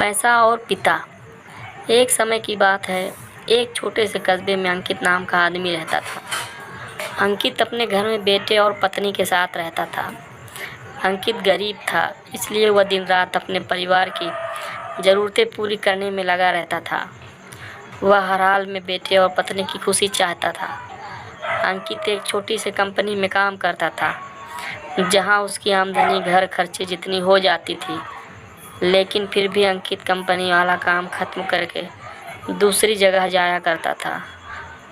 पैसा और पिता। एक समय की बात है, एक छोटे से कस्बे में अंकित नाम का आदमी रहता था। अंकित अपने घर में बेटे और पत्नी के साथ रहता था। अंकित गरीब था, इसलिए वह दिन रात अपने परिवार की ज़रूरतें पूरी करने में लगा रहता था। वह हर हाल में बेटे और पत्नी की खुशी चाहता था। अंकित एक छोटी सी कंपनी में काम करता था, जहां उसकी आमदनी घर खर्चे जितनी हो जाती थी। लेकिन फिर भी अंकित कंपनी वाला काम ख़त्म करके दूसरी जगह जाया करता था,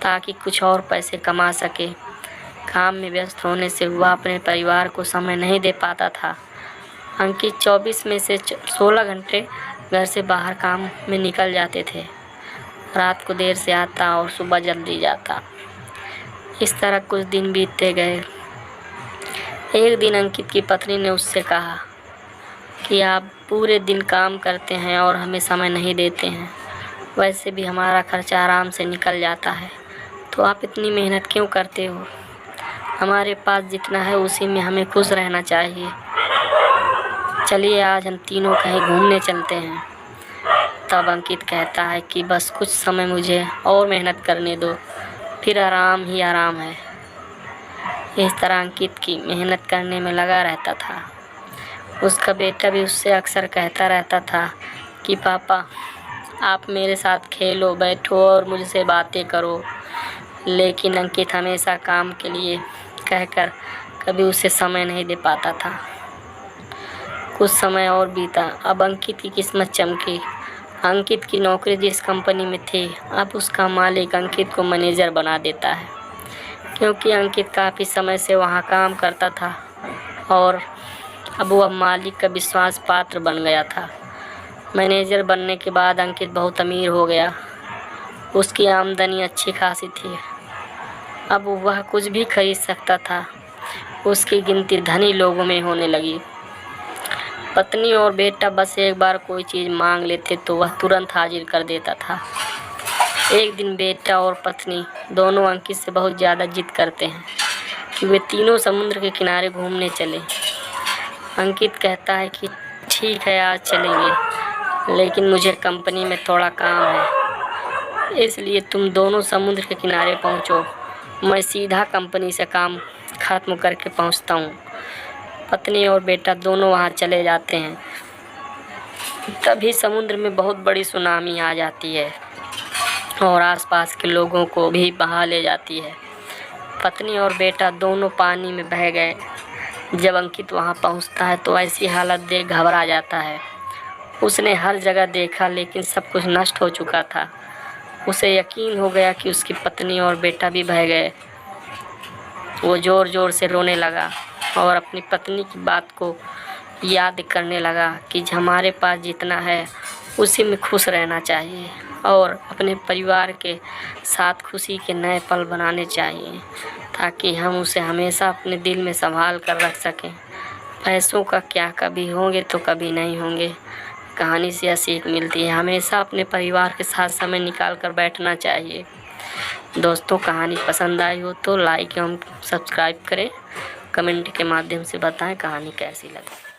ताकि कुछ और पैसे कमा सके। काम में व्यस्त होने से वह अपने परिवार को समय नहीं दे पाता था। अंकित 24 में से 16 घंटे घर से बाहर काम में निकल जाते थे। रात को देर से आता और सुबह जल्दी जाता। इस तरह कुछ दिन बीतते गए। एक दिन अंकित की पत्नी ने उससे कहा कि आप पूरे दिन काम करते हैं और हमें समय नहीं देते हैं। वैसे भी हमारा खर्चा आराम से निकल जाता है, तो आप इतनी मेहनत क्यों करते हो? हमारे पास जितना है उसी में हमें खुश रहना चाहिए। चलिए आज हम तीनों कहीं घूमने चलते हैं। तब अंकित कहता है कि बस कुछ समय मुझे और मेहनत करने दो, फिर आराम ही आराम है। इस तरह अंकित की मेहनत करने में लगा रहता था। उसका बेटा भी उससे अक्सर कहता रहता था कि पापा, आप मेरे साथ खेलो, बैठो और मुझसे बातें करो। लेकिन अंकित हमेशा काम के लिए कहकर कभी उसे समय नहीं दे पाता था। कुछ समय और बीता। अब अंकित की किस्मत चमकी। अंकित की नौकरी जिस कंपनी में थी, अब उसका मालिक अंकित को मैनेजर बना देता है, क्योंकि अंकित काफ़ी समय से वहाँ काम करता था और अब वह मालिक का विश्वास पात्र बन गया था। मैनेजर बनने के बाद अंकित बहुत अमीर हो गया। उसकी आमदनी अच्छी खासी थी। अब वह कुछ भी खरीद सकता था। उसकी गिनती धनी लोगों में होने लगी। पत्नी और बेटा बस एक बार कोई चीज़ मांग लेते तो वह तुरंत हाजिर कर देता था। एक दिन बेटा और पत्नी दोनों अंकित से बहुत ज़्यादा जिद करते हैं कि वे तीनों समुद्र के किनारे घूमने चले। अंकित कहता है कि ठीक है, आज चलेंगे, लेकिन मुझे कंपनी में थोड़ा काम है, इसलिए तुम दोनों समुद्र के किनारे पहुंचो। मैं सीधा कंपनी से काम ख़त्म करके पहुंचता हूं। पत्नी और बेटा दोनों वहां चले जाते हैं। तभी समुद्र में बहुत बड़ी सुनामी आ जाती है और आसपास के लोगों को भी बहा ले जाती है। पत्नी और बेटा दोनों पानी में बह गए। जब अंकित वहां पहुंचता है तो ऐसी हालत देख घबरा जाता है। उसने हर जगह देखा, लेकिन सब कुछ नष्ट हो चुका था। उसे यकीन हो गया कि उसकी पत्नी और बेटा भी बह गए। वो ज़ोर ज़ोर से रोने लगा और अपनी पत्नी की बात को याद करने लगा कि हमारे पास जितना है उसी में खुश रहना चाहिए और अपने परिवार के साथ खुशी के नए पल बनाने चाहिए, ताकि हम उसे हमेशा अपने दिल में संभाल कर रख सकें। पैसों का क्या, कभी होंगे तो कभी नहीं होंगे। कहानी से यह सीख मिलती है, हमेशा अपने परिवार के साथ समय निकाल कर बैठना चाहिए। दोस्तों, कहानी पसंद आई हो तो लाइक एवं सब्सक्राइब करें। कमेंट के माध्यम से बताएं कहानी कैसी लगी।